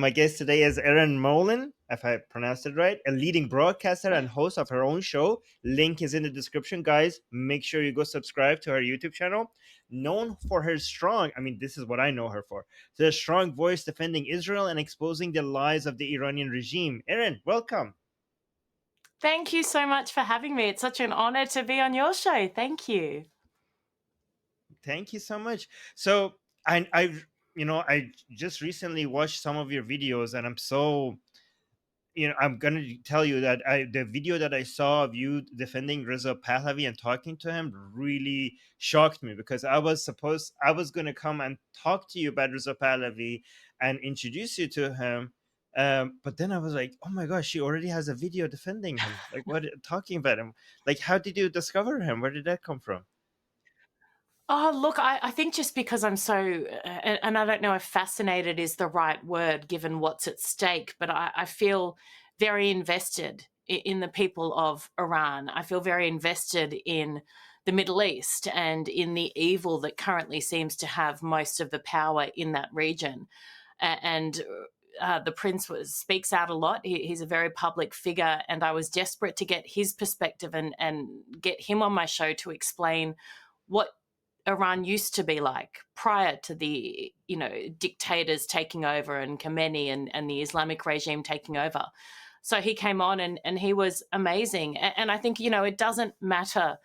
My guest today is Erin Molan, if I pronounced it right, a leading broadcaster and host of her own show. Link is in the description, guys. Make sure you go subscribe to her YouTube channel. Known for her strong, this is what I know her for, the strong voice defending Israel and exposing the lies of the Iranian regime. Erin, welcome. Thank you so much for having me. It's such an honor to be on your show. Thank you. Thank you so much. So I just recently watched some of your videos, and I'm going to tell you that the video that I saw of you defending Reza Pahlavi and talking to him really shocked me, because I was going to come and talk to you about Reza Pahlavi and introduce you to him. But then I was like, oh my gosh, she already has a video defending him. Like, what, talking about him? Like, how did you discover him? Where did that come from? Oh, look, I think just because I'm so, and I don't know if fascinated is the right word given what's at stake, but I feel very invested in the people of Iran. I feel very invested in the Middle East and in the evil that currently seems to have most of the power in that region. And the prince speaks out a lot. He's a very public figure, and I was desperate to get his perspective and get him on my show to explain what Iran used to be like prior to the, dictators taking over and Khomeini and the Islamic regime taking over. So he came on and he was amazing. And I think, it doesn't matter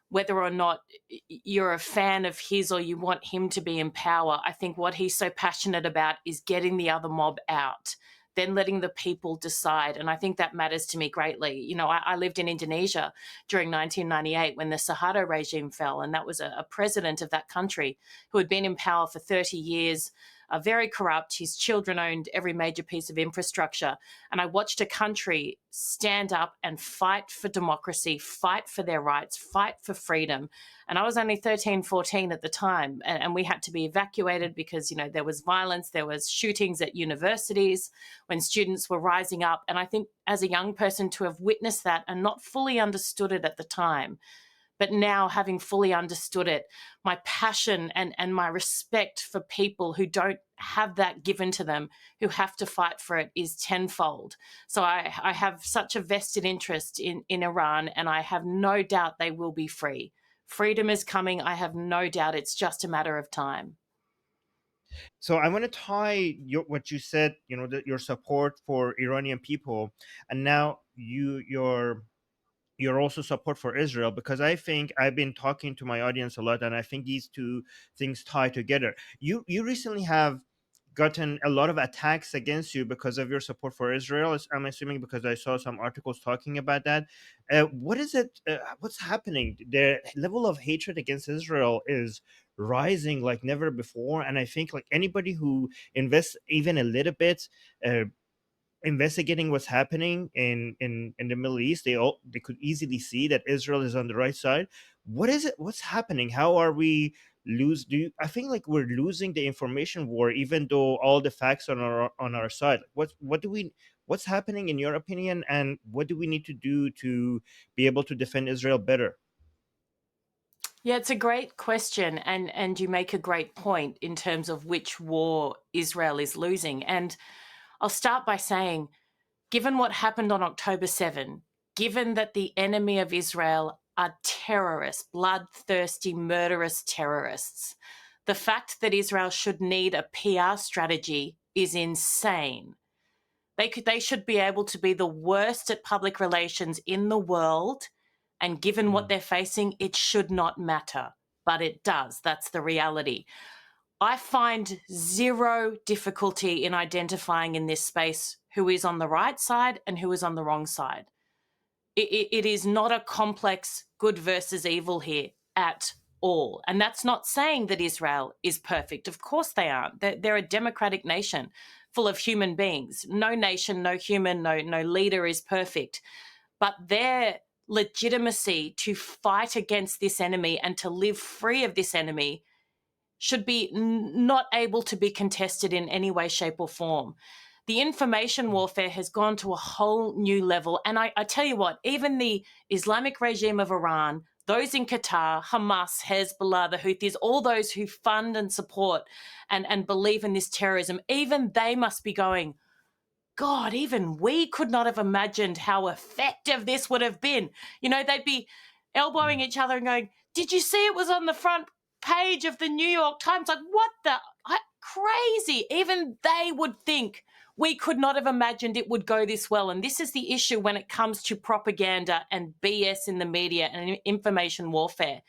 whether or not you're a fan of his or you want him to be in power. I think what he's so passionate about is getting the other mob out, then letting the people decide. And I think that matters to me greatly. I lived in Indonesia during 1998 when the Suharto regime fell, and that was a president of that country who had been in power for 30 years, very corrupt. His children owned every major piece of infrastructure. And I watched a country stand up and fight for democracy, fight for their rights, fight for freedom. And I was only 13, 14 at the time. And we had to be evacuated because, there was violence, there was shootings at universities when students were rising up. And I think as a young person to have witnessed that and not fully understood it at the time, but now having fully understood it, my passion and my respect for people who don't have that given to them, who have to fight for it, is tenfold. So I have such a vested interest in Iran, and I have no doubt they will be free. Freedom is coming. I have no doubt. It's just a matter of time. So I want to tie what you said, that your support for Iranian people, and now your also support for Israel, because I think I've been talking to my audience a lot, and I think these two things tie together. You recently have gotten a lot of attacks against you because of your support for Israel. I'm assuming because I saw some articles talking about that. What is it? What's happening? The level of hatred against Israel is rising like never before, and I think like anybody who invests even a little bit. Investigating what's happening in the Middle East, they could easily see that Israel is on the right side. What is it? What's happening? How are we lose? I think like we're losing the information war, even though all the facts are on our side? What's happening in your opinion, and what do we need to do to be able to defend Israel better? Yeah, it's a great question, and you make a great point in terms of which war Israel is losing. And I'll start by saying, given what happened on October 7, given that the enemy of Israel are terrorists, bloodthirsty, murderous terrorists, the fact that Israel should need a PR strategy is insane. They should be able to be the worst at public relations in the world, and given what they're facing, it should not matter. But it does. That's the reality. I find zero difficulty in identifying in this space who is on the right side and who is on the wrong side. It is not a complex good versus evil here at all. And that's not saying that Israel is perfect. Of course they aren't. They're a democratic nation full of human beings. No nation, no human, no leader is perfect. But their legitimacy to fight against this enemy and to live free of this enemy should be not able to be contested in any way, shape, or form. The information warfare has gone to a whole new level. And I tell you what, even the Islamic regime of Iran, those in Qatar, Hamas, Hezbollah, the Houthis, all those who fund and support and believe in this terrorism, even they must be going, God, even we could not have imagined how effective this would have been. They'd be elbowing each other and going, did you see it was on the front page of the New York Times? Like, what the? Crazy. Even they would think we could not have imagined it would go this well. And this is the issue when it comes to propaganda and BS in the media and information warfare.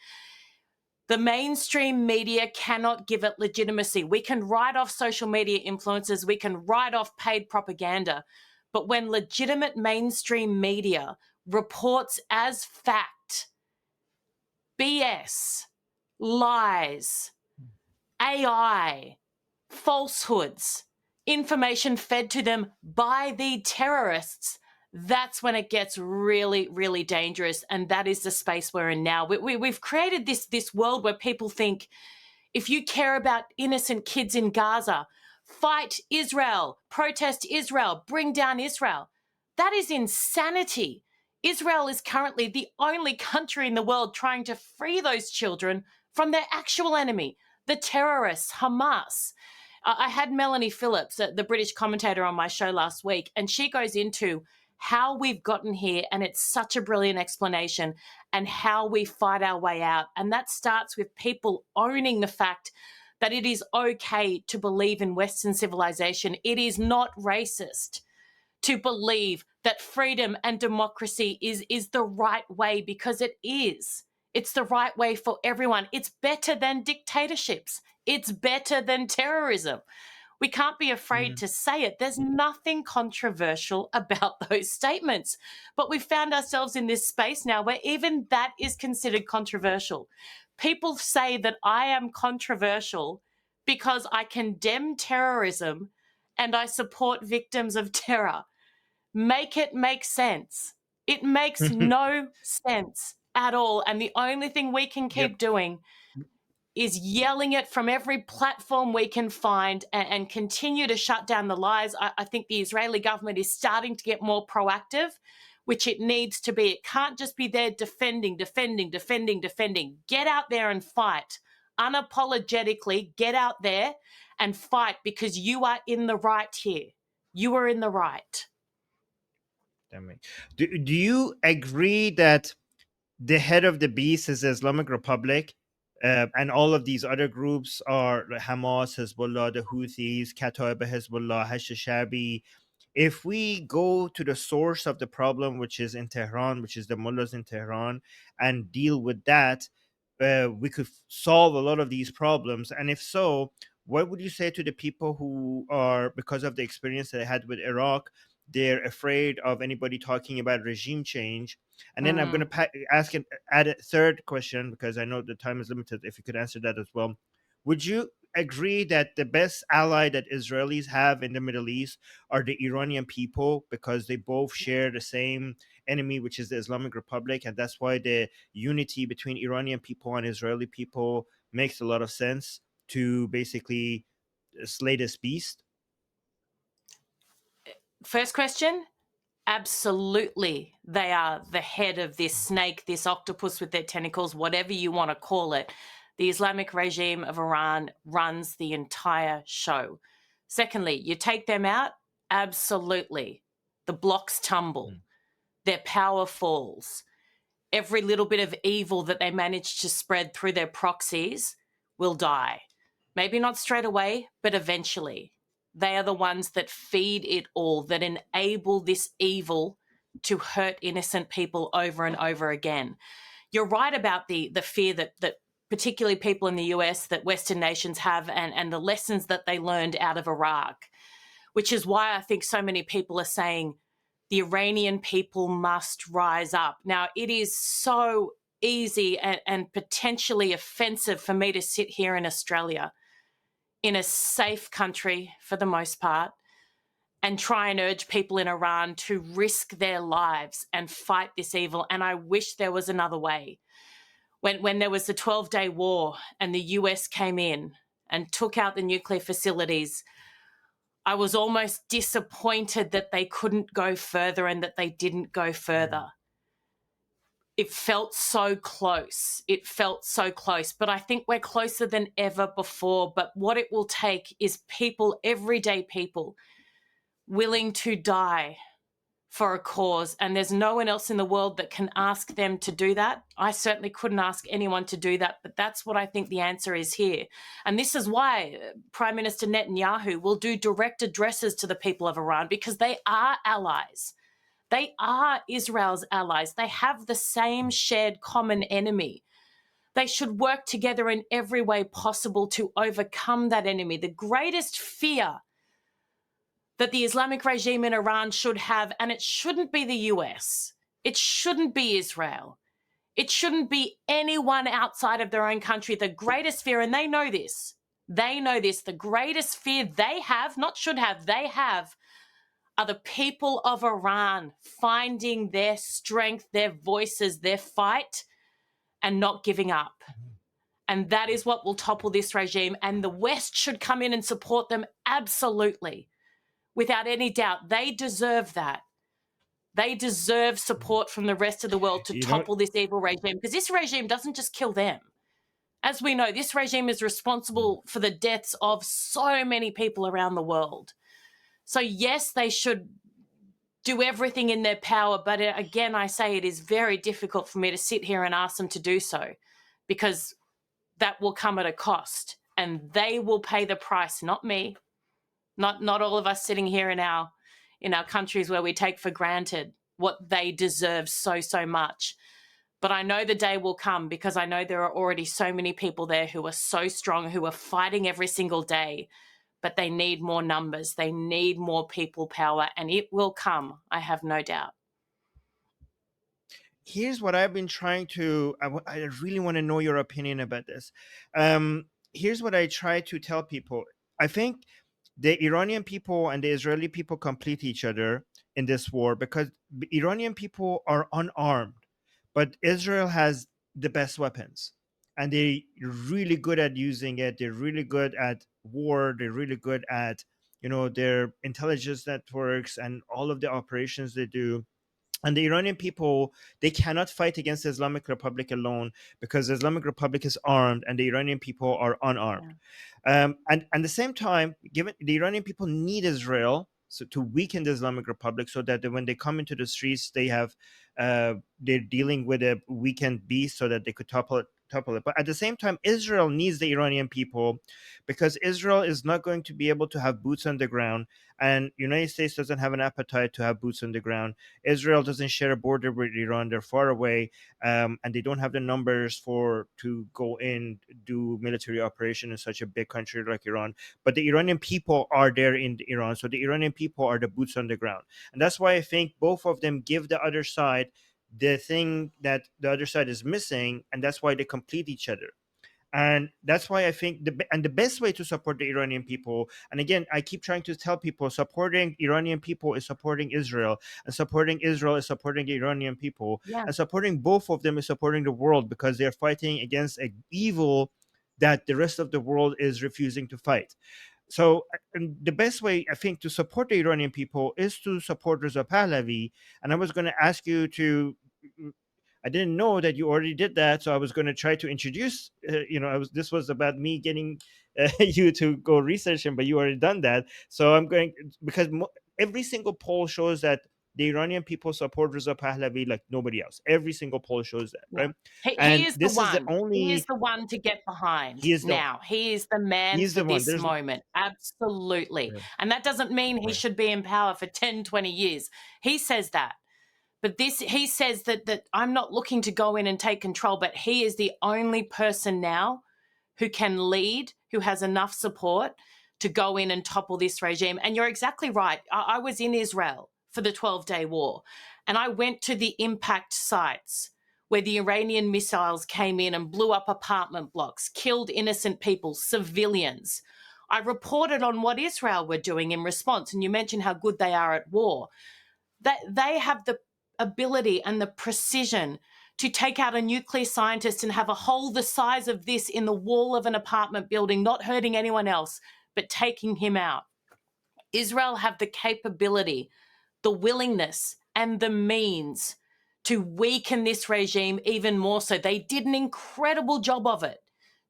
The mainstream media cannot give it legitimacy. We can write off social media influencers, we can write off paid propaganda, but when legitimate mainstream media reports as fact BS, lies, AI, falsehoods, information fed to them by the terrorists, that's when it gets really, really dangerous. And that is the space we're in now. We've created this world where people think if you care about innocent kids in Gaza, fight Israel, protest Israel, bring down Israel. That is insanity. Israel is currently the only country in the world trying to free those children from their actual enemy, the terrorists, Hamas. I had Melanie Phillips, the British commentator, on my show last week, and she goes into how we've gotten here, and it's such a brilliant explanation, and how we fight our way out. And that starts with people owning the fact that it is okay to believe in Western civilization. It is not racist to believe that freedom and democracy is the right way, because it is. It's the right way for everyone. It's better than dictatorships. It's better than terrorism. We can't be afraid to say it. There's nothing controversial about those statements. But we've found ourselves in this space now where even that is considered controversial. People say that I am controversial because I condemn terrorism and I support victims of terror. Make it make sense. It makes no sense at all. And the only thing we can keep doing is yelling it from every platform we can find and continue to shut down the lies. I think the Israeli government is starting to get more proactive, which it needs to be. It can't just be there defending. Get out there and fight. Unapologetically, get out there and fight, because you are in the right here. You are in the right. Do you agree that the head of the beast is the Islamic Republic, and all of these other groups are Hamas, Hezbollah, the Houthis, Kataib Hezbollah, Shabi? If we go to the source of the problem, which is in Tehran, which is the mullahs in Tehran, and deal with that, we could solve a lot of these problems. And if so, what would you say to the people who are, because of the experience that they had with Iraq, they're afraid of anybody talking about regime change? And then I'm going to add a third question, because I know the time is limited. If you could answer that as well. Would you agree that the best ally that Israelis have in the Middle East are the Iranian people, because they both share the same enemy, which is the Islamic Republic, and that's why the unity between Iranian people and Israeli people makes a lot of sense to basically slay this beast? First question, absolutely. They are the head of this snake, this octopus with their tentacles, whatever you want to call it. The Islamic regime of Iran runs the entire show. Secondly, you take them out, absolutely. The blocks tumble. Their power falls. Every little bit of evil that they manage to spread through their proxies will die. Maybe not straight away, but eventually. They are the ones that feed it all, that enable this evil to hurt innocent people over and over again. You're right about the fear that particularly people in the US, that Western nations have, and the lessons that they learned out of Iraq, which is why I think so many people are saying the Iranian people must rise up. Now, it is so easy and potentially offensive for me to sit here in Australia, in a safe country for the most part, and try and urge people in Iran to risk their lives and fight this evil. And I wish there was another way. When there was the 12-day war and the US came in and took out the nuclear facilities, I was almost disappointed that they couldn't go further and that they didn't go further. It felt so close. But I think we're closer than ever before. But what it will take is people, everyday people, willing to die for a cause, and there's no one else in the world that can ask them to do that. I certainly couldn't ask anyone to do that, but that's what I think the answer is here. And this is why Prime Minister Netanyahu will do direct addresses to the people of Iran, because they are allies. They are Israel's allies. They have the same shared common enemy. They should work together in every way possible to overcome that enemy. The greatest fear that the Islamic regime in Iran should have, and it shouldn't be the US, it shouldn't be Israel, it shouldn't be anyone outside of their own country. The greatest fear, and they know this, the greatest fear they have, not should have, they have, are the people of Iran finding their strength, their voices, their fight, and not giving up. And that is what will topple this regime. And the West should come in and support them, absolutely. Without any doubt, they deserve that. They deserve support from the rest of the world to topple this evil regime, because this regime doesn't just kill them. As we know, this regime is responsible for the deaths of so many people around the world. So yes, they should do everything in their power, but again, I say it is very difficult for me to sit here and ask them to do so, because that will come at a cost, and they will pay the price, not me. Not all of us sitting here in our countries where we take for granted what they deserve so much. But I know the day will come, because I know there are already so many people there who are so strong, who are fighting every single day, but they need more numbers. They need more people power, and it will come. I have no doubt. Here's what I've been trying to, I really want to know your opinion about this. Here's what I try to tell people. I think the Iranian people and the Israeli people complete each other in this war, because the Iranian people are unarmed, but Israel has the best weapons, and they're really good at using it. They're really good at war. They're really good at, their intelligence networks and all of the operations they do. And the Iranian people, they cannot fight against the Islamic Republic alone, because the Islamic Republic is armed and the Iranian people are unarmed. And at the same time, given the Iranian people need Israel to weaken the Islamic Republic, so that when they come into the streets, they're dealing with a weakened beast, so that they could topple it. But at the same time, Israel needs the Iranian people, because Israel is not going to be able to have boots on the ground, and United States doesn't have an appetite to have boots on the ground. Israel doesn't share a border with Iran; they're far away, and they don't have the numbers to go in, do military operation in such a big country like Iran. But the Iranian people are there in Iran, so the Iranian people are the boots on the ground, and that's why I think both of them give the other side the thing that the other side is missing, and that's why they complete each other. And that's why I think the best way to support the Iranian people, and again, I keep trying to tell people, supporting Iranian people is supporting Israel, and supporting Israel is supporting the Iranian people, and supporting both of them is supporting the world, because they're fighting against an evil that the rest of the world is refusing to fight. So, and the best way, I think, to support the Iranian people is to support Reza Pahlavi. And I was going to ask you to, I didn't know that you already did that, so I was going to try to introduce. This was about me getting you to go research him, but you already done that. So I'm going, because every single poll shows that the Iranian people support Reza Pahlavi like nobody else. Every single poll shows that, right? He is the one. He is the one to get behind now. He is the man for this moment. Absolutely. Right. And that doesn't mean he should be in power for 10, 20 years. He says that. But he says that I'm not looking to go in and take control, but he is the only person now who can lead, who has enough support to go in and topple this regime. And you're exactly right. I was in Israel for the 12-day war, and I went to the impact sites where the Iranian missiles came in and blew up apartment blocks, killed innocent people, civilians. I reported on what Israel were doing in response, and you mentioned how good they are at war. That they have the ability and the precision to take out a nuclear scientist and have a hole the size of this in the wall of an apartment building, not hurting anyone else, but taking him out. Israel have the capability, the willingness, and the means to weaken this regime even more so. They did an incredible job of it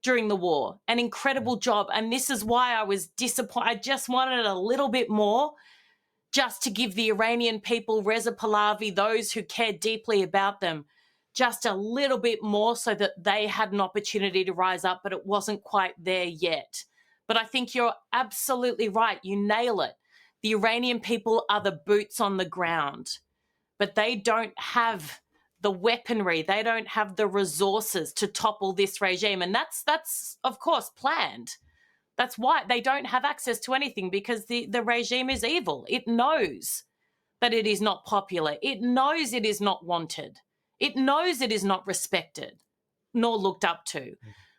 during the war, an incredible job. And this is why I was disappointed. I just wanted a little bit more, just to give the Iranian people, Reza Pahlavi, those who care deeply about them, just a little bit more so that they had an opportunity to rise up, but it wasn't quite there yet. But I think you're absolutely right. You nail it. The Iranian people are the boots on the ground, but they don't have the weaponry, they don't have the resources to topple this regime. And that's of course planned. That's why they don't have access to anything, because the regime is evil. It knows that it is not popular. It knows it is not wanted. It knows it is not respected nor looked up to.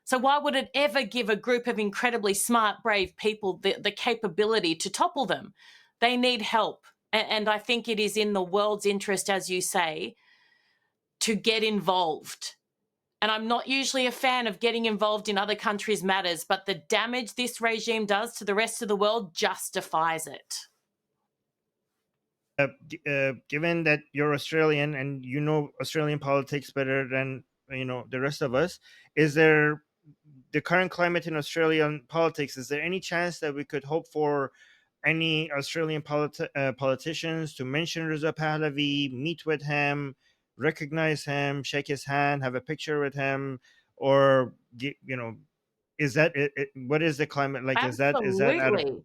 So why would it ever give a group of incredibly smart, brave people the capability to topple them? They need help. And I think it is in the world's interest, as you say, to get involved. And I'm not usually a fan of getting involved in other countries' matters, but the damage this regime does to the rest of the world justifies it. Given that you're Australian and you know Australian politics better than the rest of us, is there the current climate in Australian politics? Is there any chance that we could hope for any Australian politicians to mention Reza Pahlavi, meet with him, recognize him, shake his hand, have a picture with him, or is that what is the climate like? Is that out of Absolutely.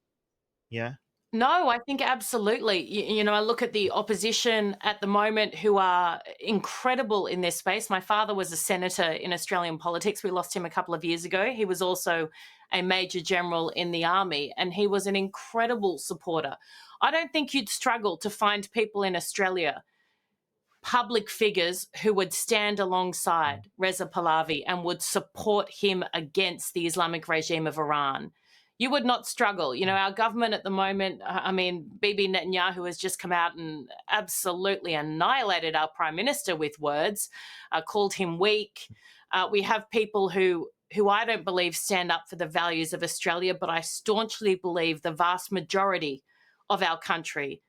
yeah? No, I think absolutely. I look at the opposition at the moment who are incredible in this space. My father was a senator in Australian politics. We lost him a couple of years ago. He was also a major general in the army, and he was an incredible supporter. I don't think you'd struggle to find people in Australia, public figures, who would stand alongside Reza Pahlavi and would support him against the Islamic regime of Iran. You would not struggle. Our government at the moment, Bibi Netanyahu has just come out and absolutely annihilated our prime minister with words, called him weak. We have people who I don't believe stand up for the values of Australia, but I staunchly believe the vast majority of our country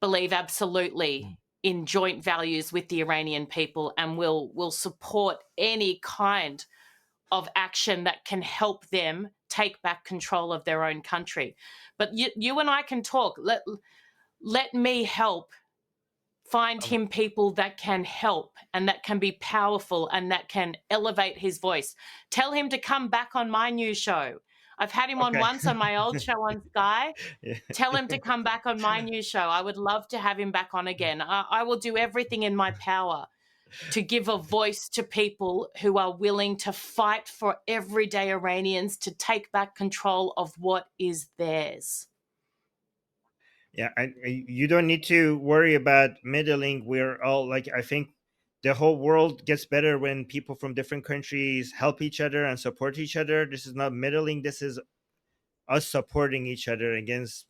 believe absolutely in joint values with the Iranian people and will support any kind of action that can help them take back control of their own country. But you and I can talk. Let me help find him people that can help and that can be powerful and that can elevate his voice. Tell him to come back on my new show. I've had him on Okay. once on my old show on Sky. Yeah. Tell him to come back on my new show. I would love to have him back on again. I will do everything in my power to give a voice to people who are willing to fight for everyday Iranians to take back control of what is theirs. Yeah, you don't need to worry about middling. We're all like, I think the whole world gets better when people from different countries help each other and support each other. This is not middling. This is us supporting each other against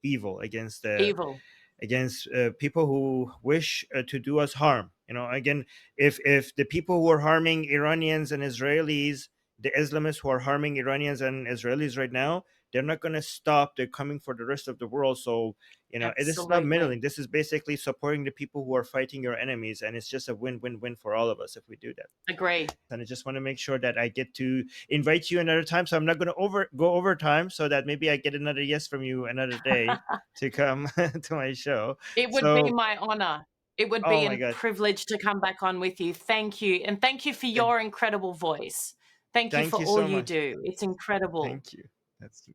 evil, Evil. against people who wish to do us harm. Again, if the people who are harming Iranians and Israelis, the Islamists who are harming Iranians and Israelis right now, they're not going to stop. They're coming for the rest of the world. So this is not Absolutely. middling. This is basically supporting the people who are fighting your enemies, and it's just a win-win-win for all of us if we do that. Agree. And I just want to make sure that I get to invite you another time. So I'm not going to go over time, so that maybe I get another yes from you another day to come to my show. It would be So, my honor. It would oh be my a God, privilege to come back on with you. Thank you. And thank you for thank, your incredible voice. Thank you for thank you all so you much. do. It's incredible. Thank you. That's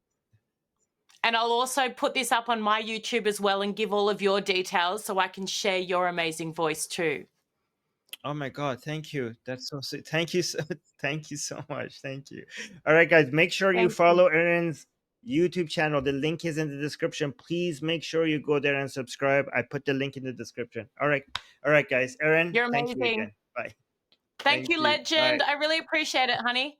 And I'll also put this up on my YouTube as well and give all of your details so I can share your amazing voice too. oh my God, thank you. That's so sweet. Thank you so thank you so much. Thank you. All right, guys, make sure you Thank you. follow Erin's YouTube channel. The link is in the description. Please make sure you go there and subscribe. I put the link in the description. All right, guys. Erin, You're thank you amazing. again. Bye. Thank Thank you, you. Bye. legend. I really appreciate it, honey.